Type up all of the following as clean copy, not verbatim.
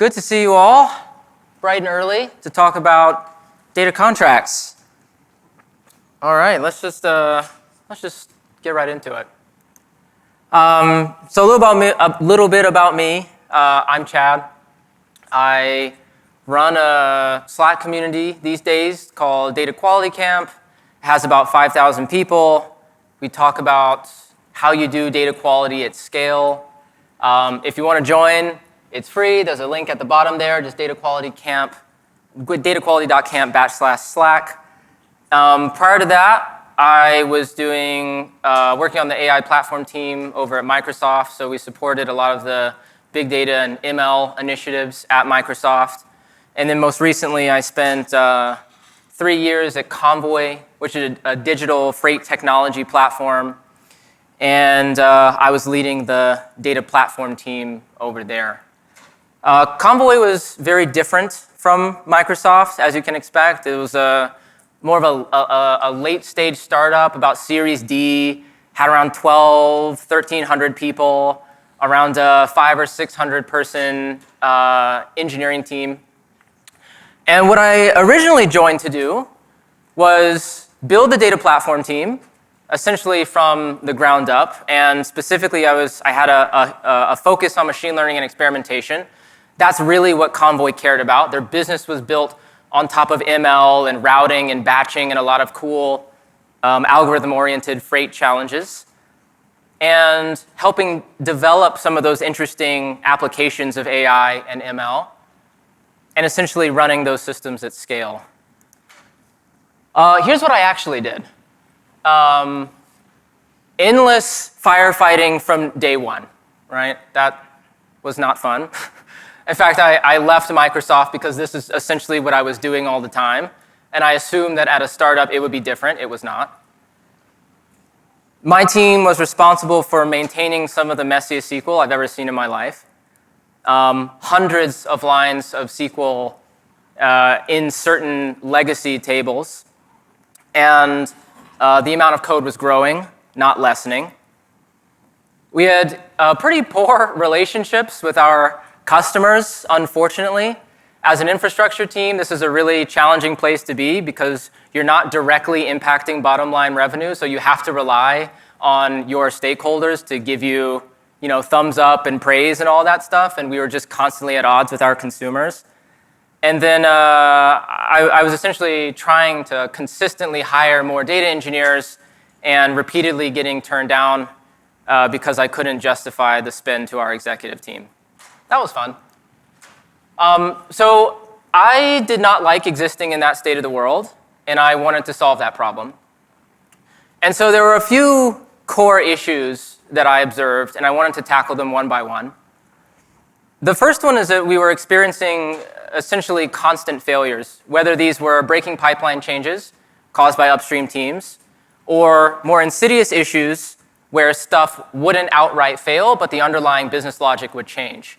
Good to see you all, bright and early, to talk about data contracts. All right, let's just get right into it. So a little bit about me. I'm Chad. I run a Slack community these days called Data Quality Camp. It has about 5,000 people. We talk about how you do data quality at scale. If you want to join, it's free. There's a link at the bottom there, just dataquality.camp, dataquality.camp/Slack. Prior to that, I was working on the AI platform team over at Microsoft, so we supported a lot of the big data and ML initiatives at Microsoft. And then most recently, I spent 3 years at Convoy, which is a digital freight technology platform. And I was leading the data platform team over there. Convoy was very different from Microsoft, as you can expect. It was more of a late-stage startup, about Series D, had around 1,300 people, around a 500 or 600 person engineering team. And what I originally joined to do was build the data platform team, essentially from the ground up. And specifically, I had a focus on machine learning and experimentation. That's really what Convoy cared about. Their business was built on top of ML and routing and batching and a lot of cool algorithm-oriented freight challenges, and helping develop some of those interesting applications of AI and ML, and essentially running those systems at scale. Here's what I actually did. Endless firefighting from day one, right? That was not fun. In fact, I left Microsoft because this is essentially what I was doing all the time, and I assumed that at a startup it would be different. It was not. My team was responsible for maintaining some of the messiest SQL I've ever seen in my life. Hundreds of lines of SQL in certain legacy tables, and the amount of code was growing, not lessening. We had pretty poor relationships with our customers, unfortunately. As an infrastructure team, this is a really challenging place to be because you're not directly impacting bottom line revenue, so you have to rely on your stakeholders to give you, thumbs up and praise and all that stuff, and we were just constantly at odds with our consumers. And then I was essentially trying to consistently hire more data engineers and repeatedly getting turned down because I couldn't justify the spend to our executive team. That was fun. So I did not like existing in that state of the world, and I wanted to solve that problem. And so there were a few core issues that I observed, and I wanted to tackle them one by one. The first one is that we were experiencing essentially constant failures, whether these were breaking pipeline changes caused by upstream teams, or more insidious issues where stuff wouldn't outright fail, but the underlying business logic would change.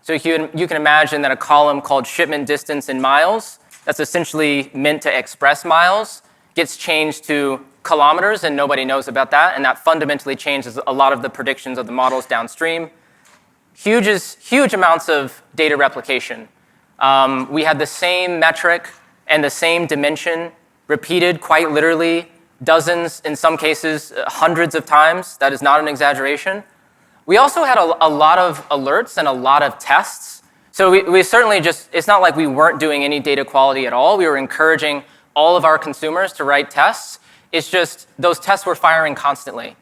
So you can imagine that a column called shipment distance in miles, that's essentially meant to express miles, gets changed to kilometers, and nobody knows about that, and that fundamentally changes a lot of the predictions of the models downstream. Huge amounts of data replication. We had the same metric and the same dimension repeated quite literally dozens, in some cases hundreds of times. That is not an exaggeration. We also had a lot of alerts and a lot of tests. So we certainly it's not like we weren't doing any data quality at all. We were encouraging all of our consumers to write tests. It's just those tests were firing constantly.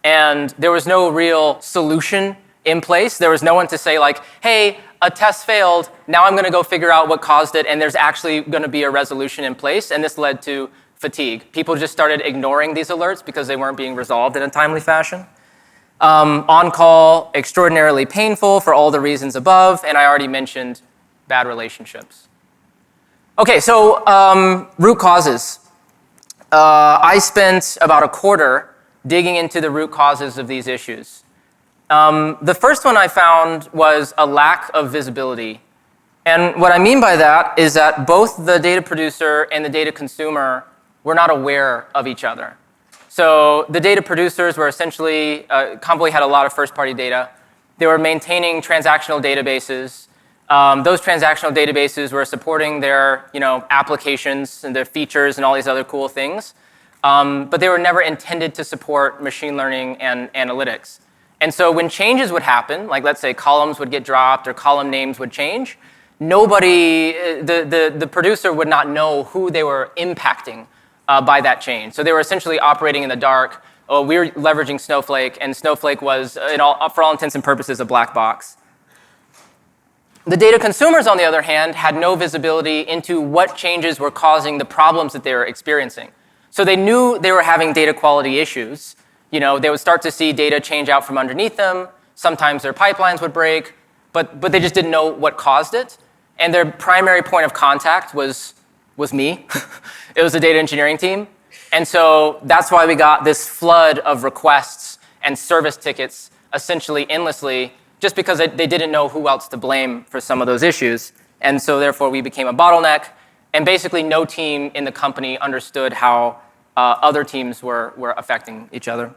And there was no real solution in place. There was no one to say like, hey, a test failed, now I'm gonna go figure out what caused it, and there's actually gonna be a resolution in place, and this led to fatigue. People just started ignoring these alerts because they weren't being resolved in a timely fashion. On-call, extraordinarily painful for all the reasons above, and I already mentioned bad relationships. Okay, so root causes. I spent about a quarter digging into the root causes of these issues. The first one I found was a lack of visibility. And what I mean by that is that both the data producer and the data consumer were not aware of each other. So the data producers were essentially, Convoy had a lot of first-party data. They were maintaining transactional databases. Those transactional databases were supporting their applications and their features and all these other cool things, but they were never intended to support machine learning and analytics. And so when changes would happen, like let's say columns would get dropped or column names would change, the producer would not know who they were impacting by that change. So they were essentially operating in the dark. Oh, we were leveraging Snowflake, and Snowflake was, for all intents and purposes, a black box. The data consumers, on the other hand, had no visibility into what changes were causing the problems that they were experiencing. So they knew they were having data quality issues. They would start to see data change out from underneath them. Sometimes their pipelines would break, but they just didn't know what caused it. And their primary point of contact was me. It was the data engineering team. And so that's why we got this flood of requests and service tickets essentially endlessly, just because they didn't know who else to blame for some of those issues. And so therefore we became a bottleneck, and basically no team in the company understood how other teams were affecting each other.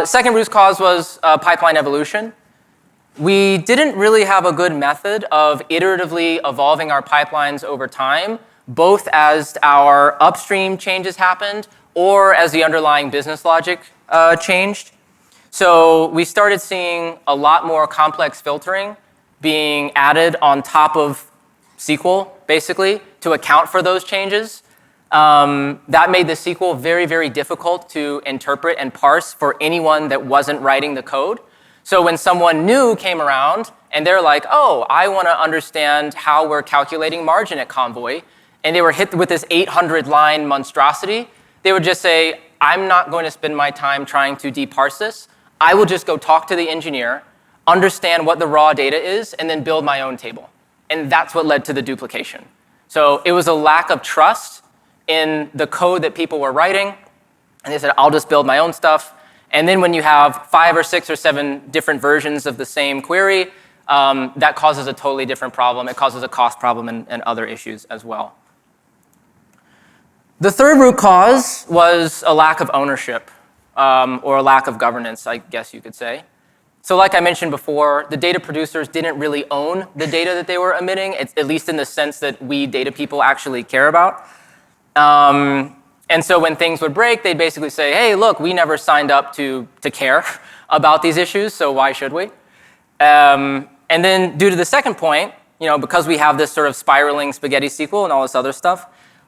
Second root cause was pipeline evolution. We didn't really have a good method of iteratively evolving our pipelines over time, both as our upstream changes happened or as the underlying business logic changed. So we started seeing a lot more complex filtering being added on top of SQL, basically, to account for those changes. That made the SQL very, very difficult to interpret and parse for anyone that wasn't writing the code. So when someone new came around and they're like, oh, I want to understand how we're calculating margin at Convoy, and they were hit with this 800-line monstrosity, they would just say, I'm not going to spend my time trying to deparse this. I will just go talk to the engineer, understand what the raw data is, and then build my own table. And that's what led to the duplication. So it was a lack of trust in the code that people were writing, and they said, I'll just build my own stuff. And then when you have 5 or 6 or 7 different versions of the same query, that causes a totally different problem. It causes a cost problem and other issues as well. The third root cause was a lack of ownership, or a lack of governance, I guess you could say. So like I mentioned before, the data producers didn't really own the data that they were emitting, at least in the sense that we data people actually care about. And so when things would break, they'd basically say, hey, look, we never signed up to care about these issues, so why should we? And then due to the second point, because we have this sort of spiraling spaghetti SQL and all this other stuff,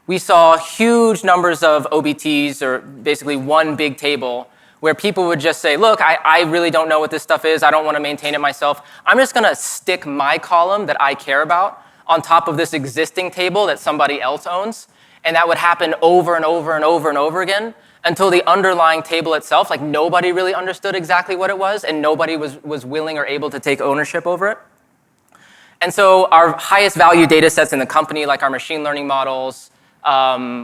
we saw huge numbers of OBTs, or basically one big table, where people would just say, look, I really don't know what this stuff is. I don't want to maintain it myself. I'm just going to stick my column that I care about on top of this existing table that somebody else owns. And that would happen over and over and over and over again until the underlying table itself, like nobody really understood exactly what it was, and nobody was willing or able to take ownership over it. And so our highest value data sets in the company, like our machine learning models,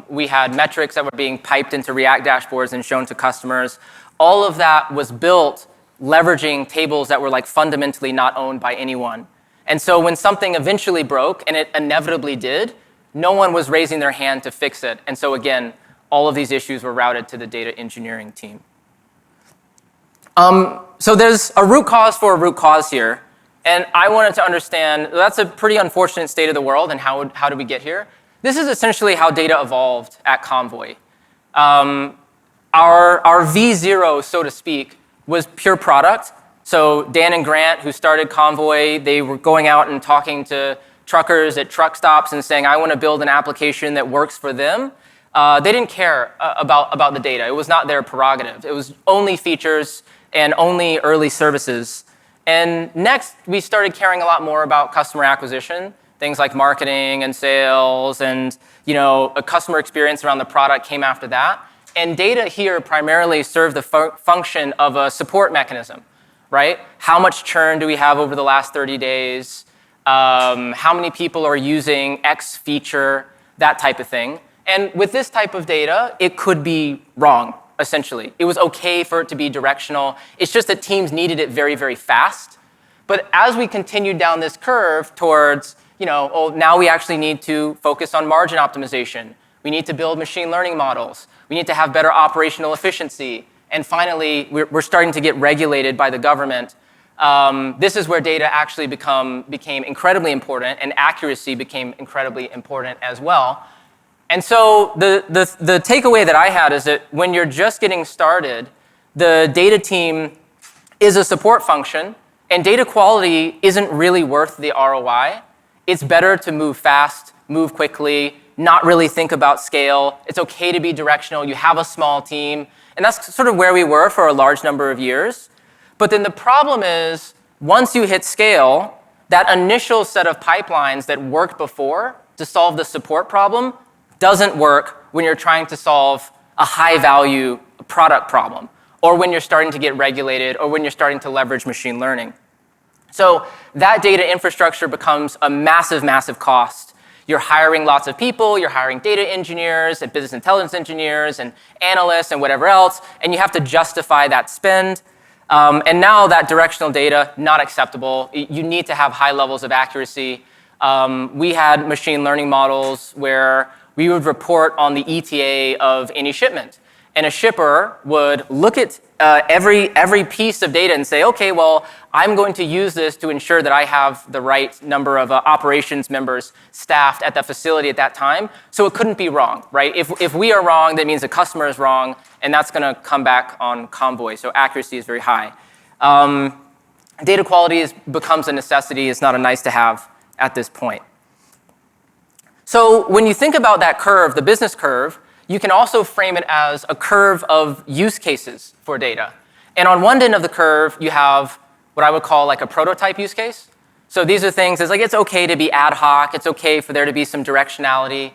we had metrics that were being piped into React dashboards and shown to customers. All of that was built leveraging tables that were like fundamentally not owned by anyone. And so when something eventually broke, and it inevitably did, no one was raising their hand to fix it. And so again, all of these issues were routed to the data engineering team. So there's a root cause for a root cause here. And I wanted to understand, that's a pretty unfortunate state of the world, and how did we get here? This is essentially how data evolved at Convoy. Our V0, so to speak, was pure product. So Dan and Grant, who started Convoy, they were going out and talking to truckers at truck stops and saying, I want to build an application that works for them. They didn't care about the data. It was not their prerogative. It was only features and only early services. And next, we started caring a lot more about customer acquisition, things like marketing and sales, and a customer experience around the product came after that. And data here primarily served the function of a support mechanism, right? How much churn do we have over the last 30 days? How many people are using X feature, that type of thing. And with this type of data, it could be wrong, essentially. It was okay for it to be directional. It's just that teams needed it very, very fast. But as we continued down this curve towards, now we actually need to focus on margin optimization. We need to build machine learning models. We need to have better operational efficiency. And finally, we're starting to get regulated by the government. this is where data actually became incredibly important, and accuracy became incredibly important as well. And so the takeaway that I had is that when you're just getting started, the data team is a support function, and data quality isn't really worth the ROI. It's better to move fast, move quickly, not really think about scale. It's okay to be directional. You have a small team. And that's sort of where we were for a large number of years. But then the problem is, once you hit scale, that initial set of pipelines that worked before to solve the support problem doesn't work when you're trying to solve a high-value product problem, or when you're starting to get regulated, or when you're starting to leverage machine learning. So that data infrastructure becomes a massive, massive cost. You're hiring lots of people, you're hiring data engineers and business intelligence engineers and analysts and whatever else, and you have to justify that spend. And now that directional data, not acceptable. You need to have high levels of accuracy. We had machine learning models where we would report on the ETA of any shipment. And a shipper would look at every piece of data and say, okay, well, I'm going to use this to ensure that I have the right number of operations members staffed at that facility at that time. So it couldn't be wrong, right? If we are wrong, that means the customer is wrong, and that's going to come back on Convoy. So accuracy is very high. Data quality becomes a necessity. It's not a nice to have at this point. So when you think about that curve, the business curve, you can also frame it as a curve of use cases for data. And on one end of the curve, you have what I would call like a prototype use case. So these are things, it's okay to be ad hoc, it's okay for there to be some directionality.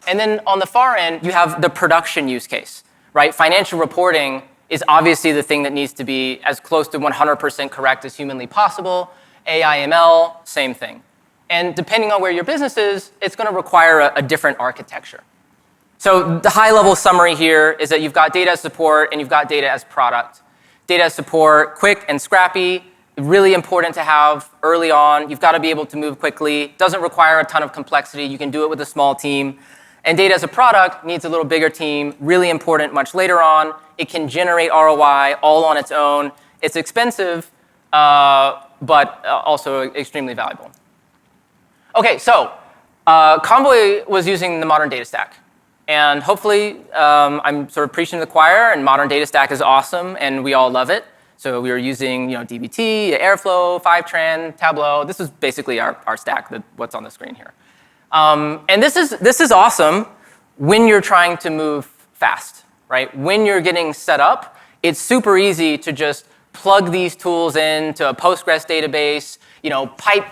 And then on the far end, you have the production use case, right? Financial reporting is obviously the thing that needs to be as close to 100% correct as humanly possible. AI/ML, same thing. And depending on where your business is, it's going to require a different architecture. So the high-level summary here is that you've got data as support and you've got data as product. Data as support, quick and scrappy, really important to have early on. You've got to be able to move quickly. Doesn't require a ton of complexity. You can do it with a small team. And data as a product needs a little bigger team, really important much later on. It can generate ROI all on its own. It's expensive, but also extremely valuable. Okay, so Convoy was using the modern data stack. And hopefully, I'm sort of preaching to the choir, and modern data stack is awesome, and we all love it. So we were using dbt, Airflow, Fivetran, Tableau. This is basically our stack, what's on the screen here. And this is awesome when you're trying to move fast, right? When you're getting set up, it's super easy to just plug these tools into a Postgres database,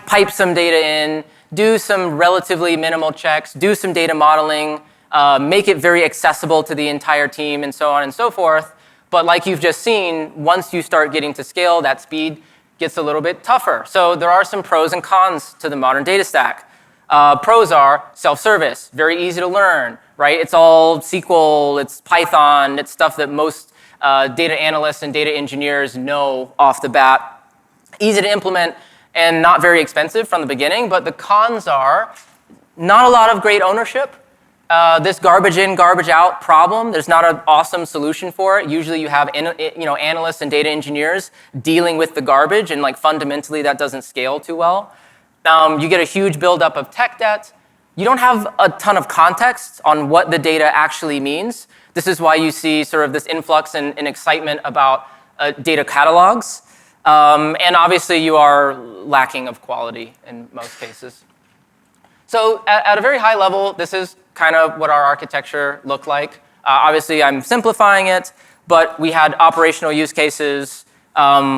pipe some data in, do some relatively minimal checks, do some data modeling, make it very accessible to the entire team, and so on and so forth. But like you've just seen, once you start getting to scale, that speed gets a little bit tougher. So there are some pros and cons to the modern data stack. Pros are self-service, very easy to learn, right? It's all SQL, it's Python, it's stuff that most data analysts and data engineers know off the bat. Easy to implement and not very expensive from the beginning, but the cons are not a lot of great ownership. This garbage in, garbage out problem, there's not an awesome solution for it. Usually you have analysts and data engineers dealing with the garbage, and fundamentally that doesn't scale too well. You get a huge buildup of tech debt. You don't have a ton of context on what the data actually means. This is why you see sort of this influx and excitement about data catalogs. And obviously you are lacking of quality in most cases. So at a very high level, this is kind of what our architecture looked like. Obviously, I'm simplifying it, but we had operational use cases.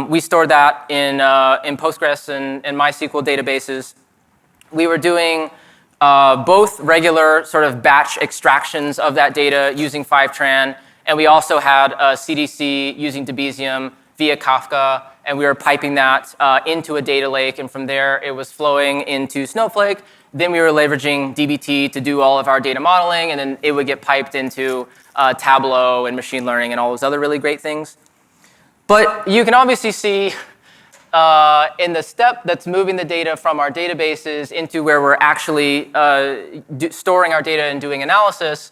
We stored that in Postgres and MySQL databases. We were doing both regular sort of batch extractions of that data using Fivetran, and we also had a CDC using Debezium via Kafka, and we were piping that into a data lake, and from there it was flowing into Snowflake. Then we were leveraging dbt to do all of our data modeling, and then it would get piped into Tableau and machine learning and all those other really great things. But you can obviously see in the step that's moving the data from our databases into where we're actually storing our data and doing analysis,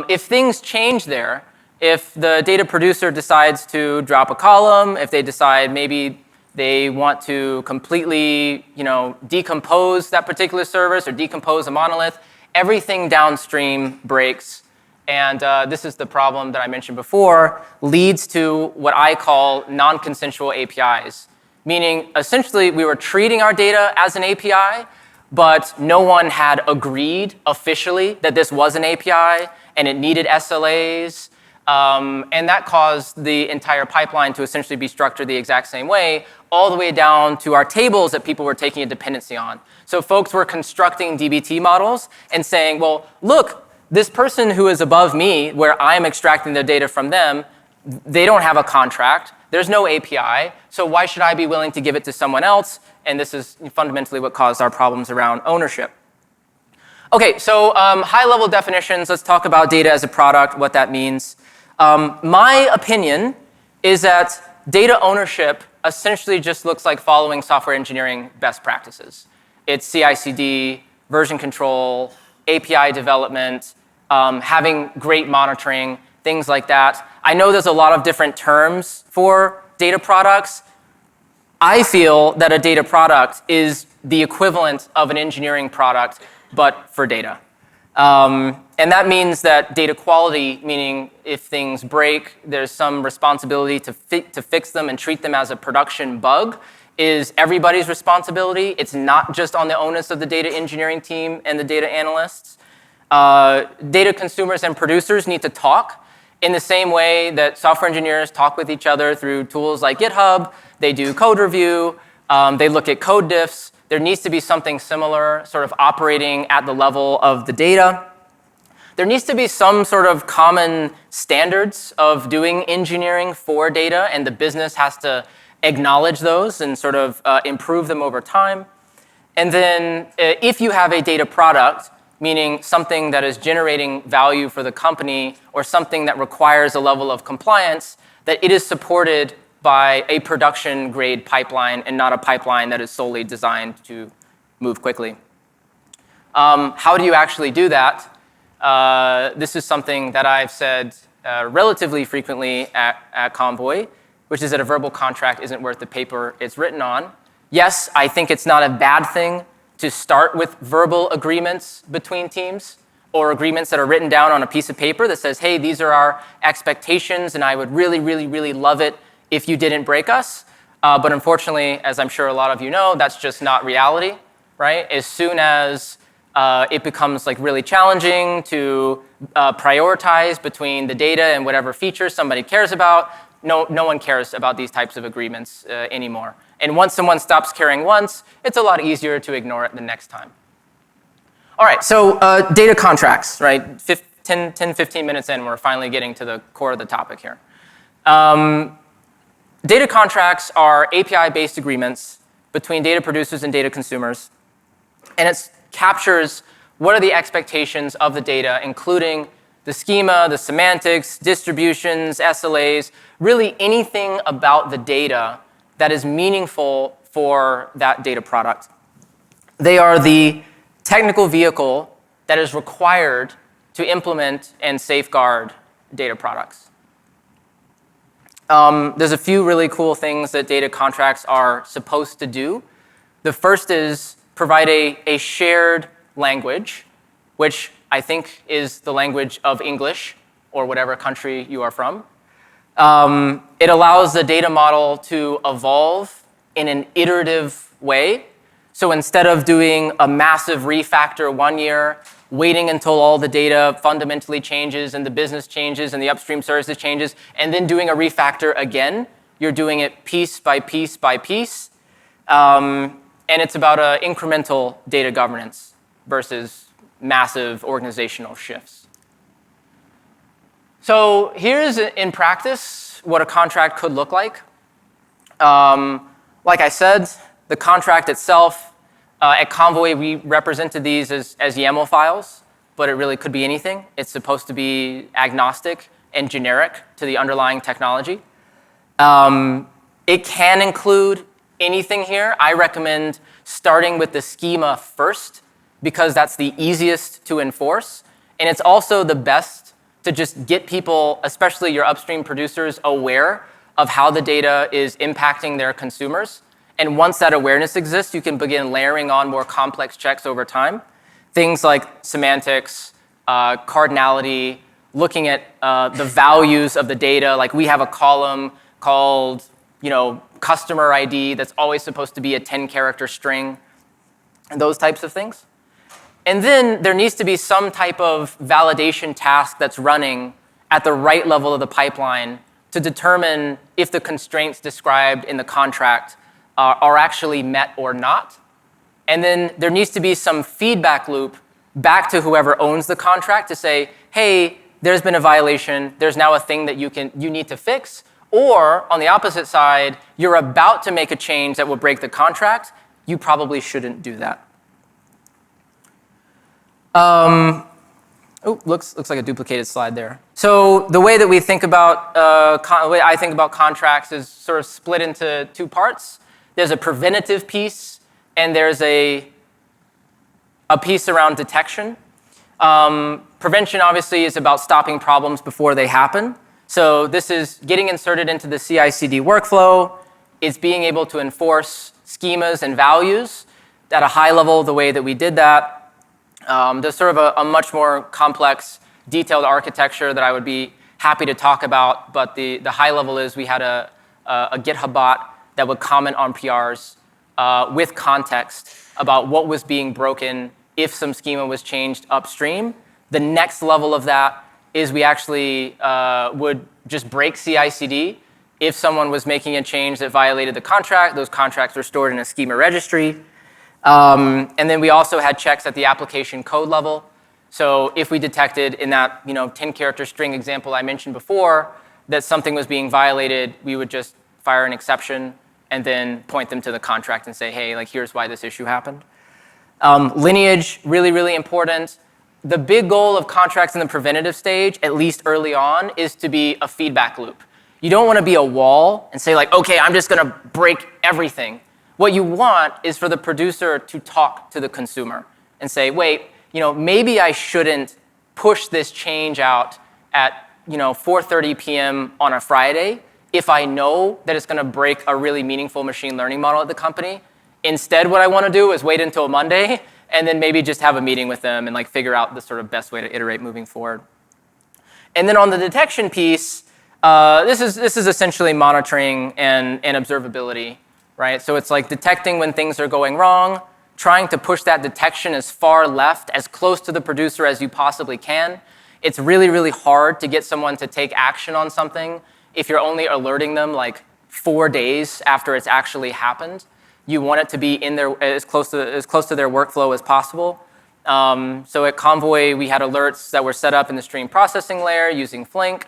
if things change there, if the data producer decides to drop a column, if they decide maybe They want to completely, decompose that particular service or decompose a monolith. Everything downstream breaks. And this is the problem that I mentioned before, leads to what I call non-consensual APIs. Meaning, essentially, we were treating our data as an API, but no one had agreed officially that this was an API, and it needed SLAs. And that caused the entire pipeline to essentially be structured the exact same way, all the way down to our tables that people were taking a dependency on. So folks were constructing DBT models and saying, well, look, this person who is above me, where I'm extracting the data from them, they don't have a contract. There's no API. So why should I be willing to give it to someone else? And this is fundamentally what caused our problems around ownership. OK, so high-level definitions. Let's talk about data as a product, what that means. My opinion is that data ownership essentially just looks like following software engineering best practices. It's CI/CD, version control, API development, having great monitoring, things like that. I know there's a lot of different terms for data products. I feel that a data product is the equivalent of an engineering product, but for data. And that means that data quality, meaning if things break, there's some responsibility to fix them and treat them as a production bug, is everybody's responsibility. It's not just on the onus of the data engineering team and the data analysts. Data consumers and producers need to talk in the same way that software engineers talk with each other through tools like GitHub. They do code review. They look at code diffs. There needs to be something similar, sort of operating at the level of the data. There needs to be some sort of common standards of doing engineering for data, and the business has to acknowledge those and sort of improve them over time. And then if you have a data product, meaning something that is generating value for the company or something that requires a level of compliance, that it is supported by a production grade pipeline and not a pipeline that is solely designed to move quickly. How do you actually do that? This is something that I've said relatively frequently at Convoy, which is that a verbal contract isn't worth the paper it's written on. Yes, I think it's not a bad thing to start with verbal agreements between teams or agreements that are written down on a piece of paper that says, hey, these are our expectations, and I would really, really, really love it if you didn't break us. But unfortunately, as I'm sure a lot of you know, that's just not reality, right? As soon as it becomes like really challenging to prioritize between the data and whatever features somebody cares about, no one cares about these types of agreements anymore. And once someone stops caring once, it's a lot easier to ignore it the next time. All right, so data contracts, right? 10, 15 minutes in, we're finally getting to the core of the topic here. Data contracts are API-based agreements between data producers and data consumers. And it captures what are the expectations of the data, including the schema, the semantics, distributions, SLAs, really anything about the data that is meaningful for that data product. They are the technical vehicle that is required to implement and safeguard data products. There's a few really cool things that data contracts are supposed to do. The first is provide a shared language, which I think is the language of English or whatever country you are from. It allows the data model to evolve in an iterative way. So instead of doing a massive refactor 1 year, waiting until all the data fundamentally changes and the business changes and the upstream services changes, and then doing a refactor again, you're doing it piece by piece by piece. And it's about incremental data governance versus massive organizational shifts. So here's, in practice, what a contract could look like. Like I said, the contract itself, at Convoy, we represented these as YAML files, but it really could be anything. It's supposed to be agnostic and generic to the underlying technology. It can include anything here. I recommend starting with the schema first, because that's the easiest to enforce. And it's also the best to just get people, especially your upstream producers, aware of how the data is impacting their consumers. And once that awareness exists, you can begin layering on more complex checks over time. Things like semantics, cardinality, looking at the values of the data. Like we have a column called, customer ID that's always supposed to be a 10-character string, and those types of things. And then there needs to be some type of validation task that's running at the right level of the pipeline to determine if the constraints described in the contract are actually met or not. And then there needs to be some feedback loop back to whoever owns the contract to say, hey, there's been a violation, there's now a thing that you need to fix. Or on the opposite side, you're about to make a change that will break the contract, you probably shouldn't do that. Looks like a duplicated slide there. So the way that we think about, the way I think about contracts is sort of split into two parts. There's a preventative piece, and there's a piece around detection. Prevention obviously is about stopping problems before they happen. So this is getting inserted into the CI/CD workflow. It's being able to enforce schemas and values at a high level the way that we did that. There's sort of a much more complex, detailed architecture that I would be happy to talk about, but the high level is we had a GitHub bot that would comment on PRs with context about what was being broken if some schema was changed upstream. The next level of that is we actually would just break CI/CD. If someone was making a change that violated the contract, those contracts were stored in a schema registry. And then we also had checks at the application code level. So if we detected in that 10-character string example I mentioned before that something was being violated, we would just fire an exception and then point them to the contract and say, hey, here's why this issue happened. Lineage, really, really important. The big goal of contracts in the preventative stage, at least early on, is to be a feedback loop. You don't want to be a wall and say okay, I'm just going to break everything. What you want is for the producer to talk to the consumer and say, wait, maybe I shouldn't push this change out at 4:30 p.m. on a Friday if I know that it's going to break a really meaningful machine learning model at the company. Instead, what I want to do is wait until Monday and then maybe just have a meeting with them and figure out the sort of best way to iterate moving forward. And then on the detection piece, this is essentially monitoring and observability. Right? So it's detecting when things are going wrong, trying to push that detection as far left, as close to the producer as you possibly can. It's really, really hard to get someone to take action on something if you're only alerting them 4 days after it's actually happened. You want it to be in there as close to their workflow as possible. So at Convoy, we had alerts that were set up in the stream processing layer using Flink.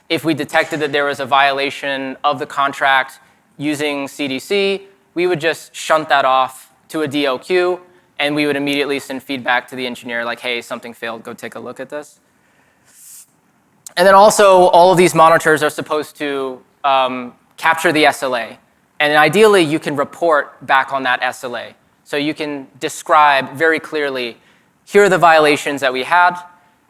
If we detected that there was a violation of the contract using CDC, we would just shunt that off to a DLQ, and we would immediately send feedback to the engineer hey, something failed, go take a look at this. And then also, all of these monitors are supposed to capture the SLA. And ideally, you can report back on that SLA. So you can describe very clearly, here are the violations that we had,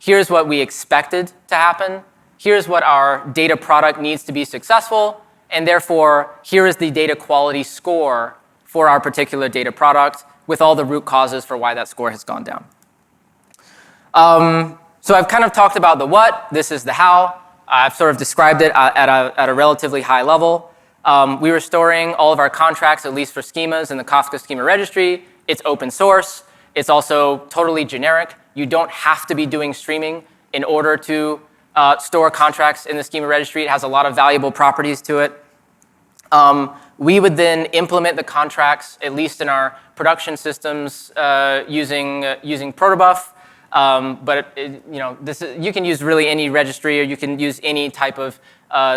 here's what we expected to happen, here's what our data product needs to be successful, and therefore, here is the data quality score for our particular data product with all the root causes for why that score has gone down. So I've kind of talked about the what, this is the how. I've sort of described it at a relatively high level. We were storing all of our contracts, at least for schemas, in the Kafka schema registry. It's open source. It's also totally generic. You don't have to be doing streaming in order to store contracts in the schema registry. It has a lot of valuable properties to it. We would then implement the contracts, at least in our production systems, using protobuf. But you can use really any registry, or you can use any type of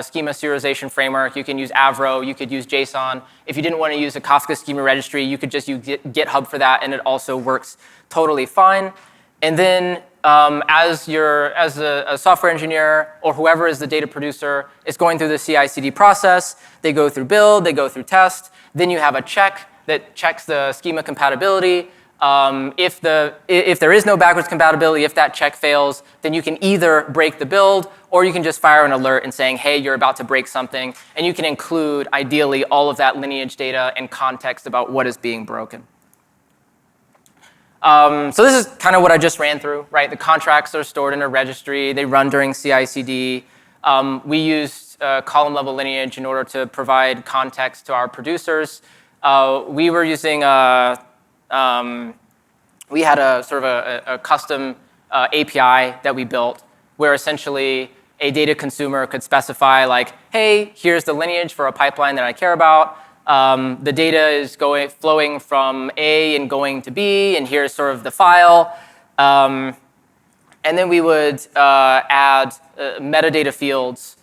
schema serialization framework. You can use Avro. You could use JSON. If you didn't want to use a Kafka schema registry, you could just use GitHub for that, and it also works totally fine. And then as a software engineer or whoever is the data producer is going through the CI/CD process, they go through build, they go through test. Then you have a check that checks the schema compatibility If there is no backwards compatibility, if that check fails, then you can either break the build or you can just fire an alert and saying, hey, you're about to break something. And you can include, ideally, all of that lineage data and context about what is being broken. So this is kind of what I just ran through, right? The contracts are stored in a registry. They run during CI/CD. We used column level lineage in order to provide context to our producers. We were using we had a sort of a custom API that we built where essentially a data consumer could specify like, hey, here's the lineage for a pipeline that I care about. The data is flowing from A and going to B, and here's sort of the file. And then we would add metadata fields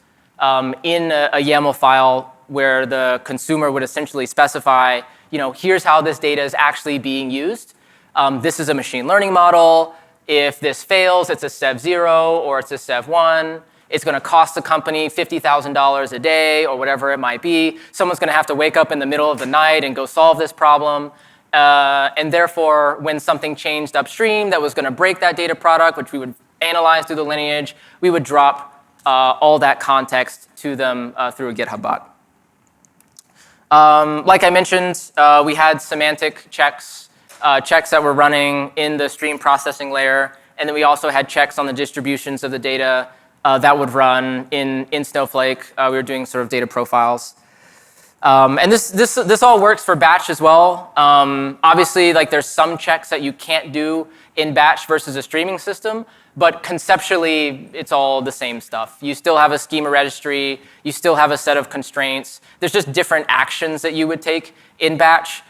in a YAML file where the consumer would essentially specify, here's how this data is actually being used. This is a machine learning model. If this fails, it's a Sev 0 or it's a Sev 1. It's going to cost the company $50,000 a day or whatever it might be. Someone's going to have to wake up in the middle of the night and go solve this problem. And therefore, when something changed upstream that was going to break that data product, which we would analyze through the lineage, we would drop all that context to them through a GitHub bot. Like I mentioned, we had semantic checks, checks that were running in the stream processing layer. And then we also had checks on the distributions of the data that would run in Snowflake. We were doing sort of data profiles. And this all works for batch as well. Obviously, like there's some checks that you can't do in batch versus a streaming system, but conceptually, it's all the same stuff. You still have a schema registry. You still have a set of constraints. There's just different actions that you would take in batch.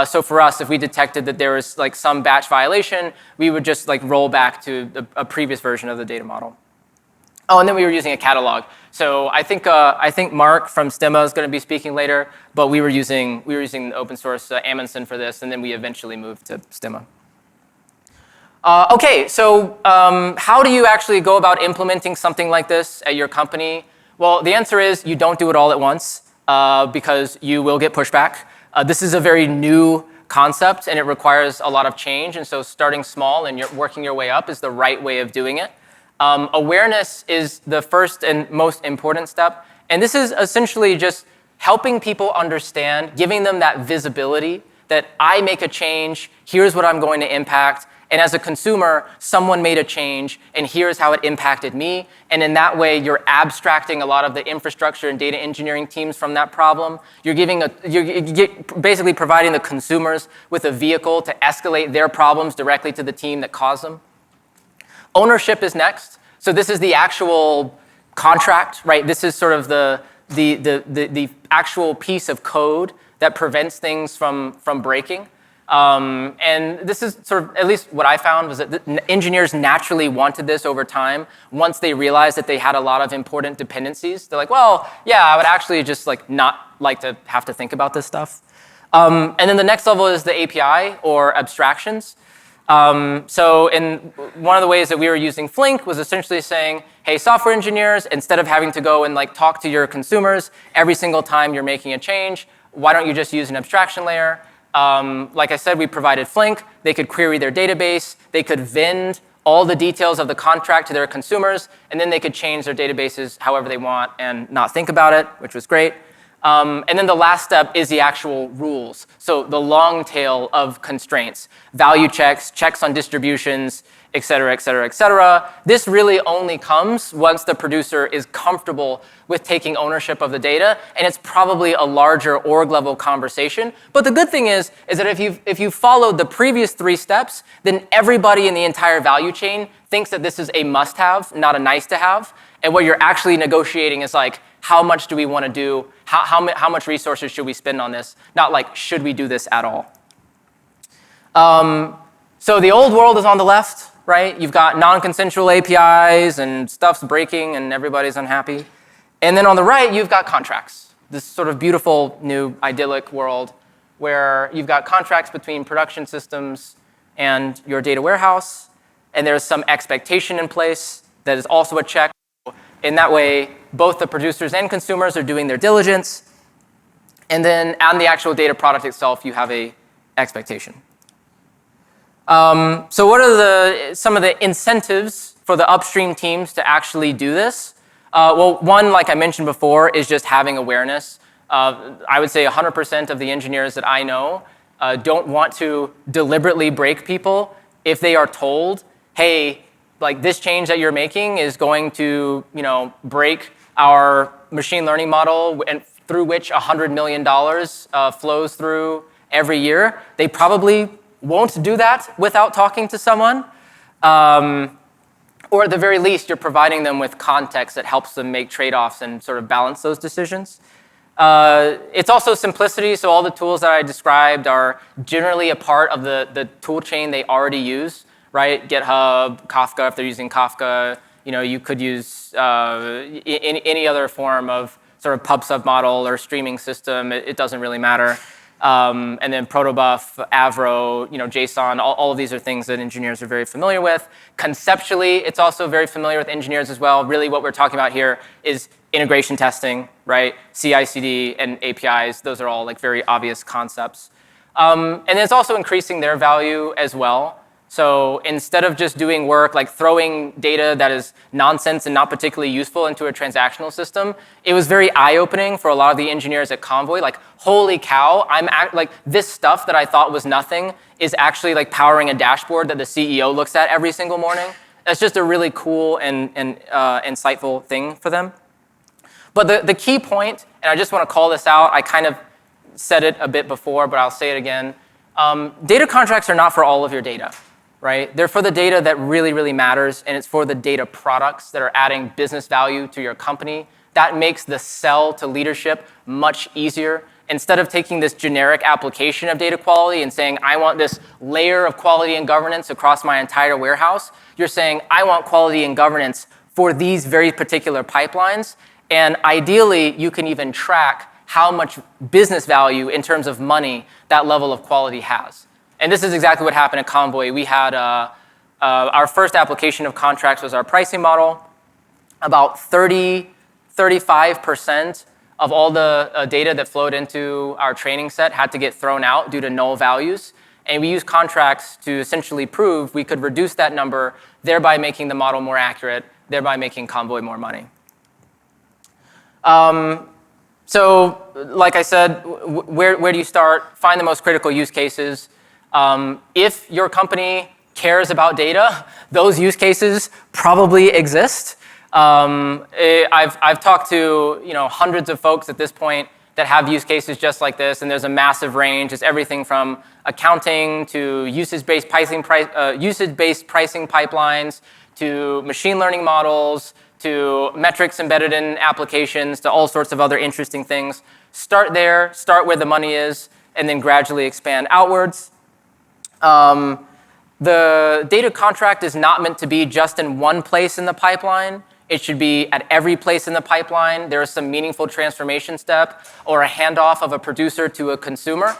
So for us, if we detected that there was like some batch violation, we would just like roll back to a previous version of the data model. Oh, and then we were using a catalog. So I think Mark from Stemma is going to be speaking later, but we were using open source Amundsen for this, and then we eventually moved to Stemma. Okay, so how do you actually go about implementing something like this at your company? Well, the answer is you don't do it all at once because you will get pushback. This is a very new concept, and it requires a lot of change. And so starting small and working your way up is the right way of doing it. Awareness is the first and most important step. And this is essentially just helping people understand, giving them that visibility that I make a change, here's what I'm going to impact. And as a consumer, someone made a change, and here's how it impacted me. And in that way, you're abstracting a lot of the infrastructure and data engineering teams from that problem. You're basically providing the consumers with a vehicle to escalate their problems directly to the team that caused them. Ownership is next. So this is the actual contract, right? This is sort of the actual piece of code that prevents things from breaking. And this is sort of, at least what I found, was that engineers naturally wanted this over time. Once they realized that they had a lot of important dependencies, they're like, well, yeah, I would actually just not like to have to think about this stuff. And then the next level is the API or abstractions. So one of the ways that we were using Flink was essentially saying, hey, software engineers, instead of having to go and talk to your consumers every single time you're making a change, why don't you just use an abstraction layer? Like I said, we provided Flink. They could query their database. They could vend all the details of the contract to their consumers, and then they could change their databases however they want and not think about it, which was great. And then the last step is the actual rules. So the long tail of constraints, value checks, checks on distributions, et cetera, et cetera, et cetera. This really only comes once the producer is comfortable with taking ownership of the data, and it's probably a larger org level conversation. But the good thing is that if you've followed the previous 3 steps, then everybody in the entire value chain thinks that this is a must-have, not a nice-to-have. And what you're actually negotiating is how much do we want to do? How much resources should we spend on this? Not should we do this at all? So the old world is on the left, right? You've got non-consensual APIs and stuff's breaking and everybody's unhappy. And then on the right, you've got contracts. This sort of beautiful, new, idyllic world where you've got contracts between production systems and your data warehouse, and there's some expectation in place that is also a check. In that way, both the producers and consumers are doing their diligence. And then on the actual data product itself, you have a expectation. So what are some of the incentives for the upstream teams to actually do this? Well, one, like I mentioned before, is just having awareness. I would say 100% of the engineers that I know don't want to deliberately break people if they are told, hey, like this change that you're making is going to, break our machine learning model and through which $100 million flows through every year. They probably won't do that without talking to someone. Or at the very least, you're providing them with context that helps them make trade-offs and sort of balance those decisions. It's also simplicity, so all the tools that I described are generally a part of the tool chain they already use, right? GitHub, Kafka, if they're using Kafka, you could use any other form of sort of pub sub model or streaming system. It doesn't really matter. And then protobuf, Avro, JSON, all of these are things that engineers are very familiar with. Conceptually, it's also very familiar with engineers as well. Really what we're talking about here is integration testing, right? CI/CD and APIs, those are all like very obvious concepts. And it's also increasing their value as well. So instead of just doing work like throwing data that is nonsense and not particularly useful into a transactional system, it was very eye-opening for a lot of the engineers at Convoy. Like, holy cow, like this stuff that I thought was nothing is actually like powering a dashboard that the CEO looks at every single morning. That's just a really cool and insightful thing for them. But the key point, and I just want to call this out, I kind of said it a bit before, but I'll say it again. Data contracts are not for all of your data. Right? They're for the data that really, really matters, and it's for the data products that are adding business value to your company. That makes the sell to leadership much easier. Instead of taking this generic application of data quality and saying, I want this layer of quality and governance across my entire warehouse, you're saying, I want quality and governance for these very particular pipelines. And ideally, you can even track how much business value in terms of money that level of quality has. And this is exactly what happened at Convoy. We had our first application of contracts was our pricing model. About 35% of all the data that flowed into our training set had to get thrown out due to null values. And we used contracts to essentially prove we could reduce that number, thereby making the model more accurate, thereby making Convoy more money. So like I said, where do you start? Find the most critical use cases. If your company cares about data, those use cases probably exist. I've talked to hundreds of folks at this point that have use cases just like this, and there's a massive range. It's everything from accounting to usage-based pricing pipelines to machine learning models to metrics embedded in applications to all sorts of other interesting things. Start there, start where the money is, and then gradually expand outwards. The data contract is not meant to be just in one place in the pipeline. It should be at every place in the pipeline. There is some meaningful transformation step or a handoff of a producer to a consumer.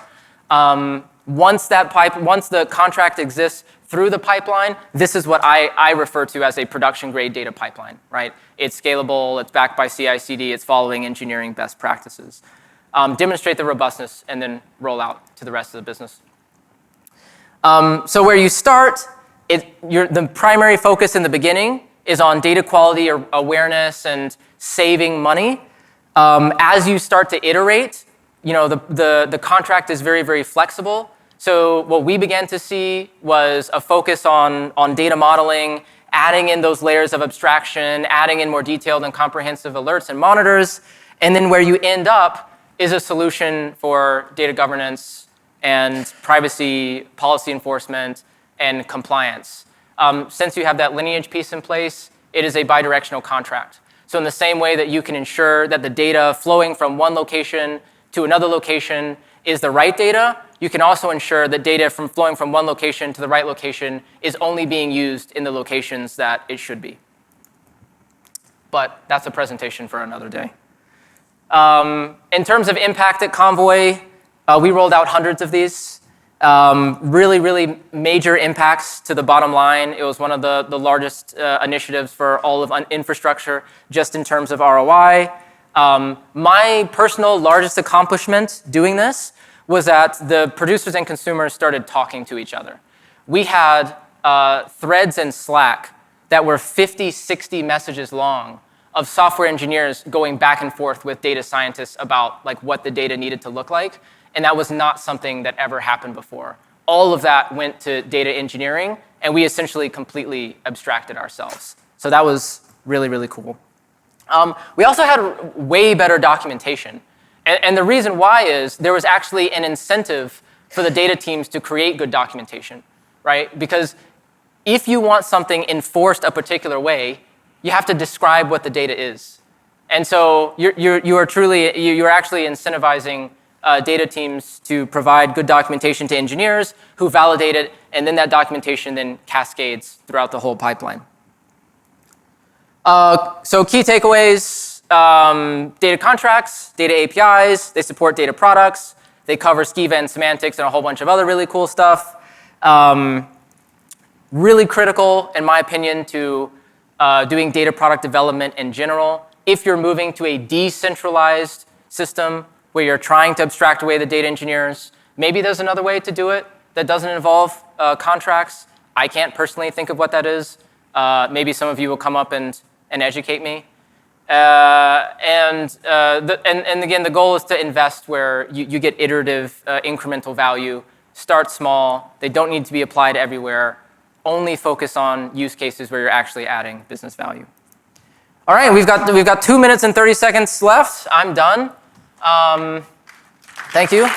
Once the contract exists through the pipeline, this is what I refer to as a production-grade data pipeline, right? It's scalable, it's backed by CI/CD, it's following engineering best practices. Demonstrate the robustness and then roll out to the rest of the business. So where you start, the primary focus in the beginning is on data quality or awareness and saving money. As you start to iterate, the contract is very, very flexible. So what we began to see was a focus on data modeling, adding in those layers of abstraction, adding in more detailed and comprehensive alerts and monitors. And then where you end up is a solution for data governance and privacy, policy enforcement, and compliance. Since you have that lineage piece in place, it is a bidirectional contract. So in the same way that you can ensure that the data flowing from one location to another location is the right data, you can also ensure that data flowing from one location to the right location is only being used in the locations that it should be. But that's a presentation for another day. In terms of impact at Convoy, we rolled out hundreds of these. Really, really major impacts to the bottom line. It was one of the largest initiatives for all of infrastructure, just in terms of ROI. My personal largest accomplishment doing this was that the producers and consumers started talking to each other. we had threads in Slack that were 50, 60 messages long of software engineers going back and forth with data scientists about like what the data needed to look like. And that was not something that ever happened before. All of that went to data engineering, and we essentially completely abstracted ourselves. So that was really, really cool. We also had way better documentation. And the reason why is there was actually an incentive for the data teams to create good documentation, right? Because if you want something enforced a particular way, you have to describe what the data is. And so you are actually incentivizing data teams to provide good documentation to engineers who validate it, and then that documentation then cascades throughout the whole pipeline. So key takeaways, data contracts, data APIs, they support data products, they cover schema and semantics and a whole bunch of other really cool stuff. Really critical, in my opinion, to doing data product development in general. If you're moving to a decentralized system where you're trying to abstract away the data engineers, maybe there's another way to do it that doesn't involve contracts. I can't personally think of what that is. Maybe some of you will come up and educate me. And again, the goal is to invest where you get iterative, incremental value. Start small. They don't need to be applied everywhere. Only focus on use cases where you're actually adding business value. All right, we've got 2 minutes and 30 seconds left. I'm done. Thank you.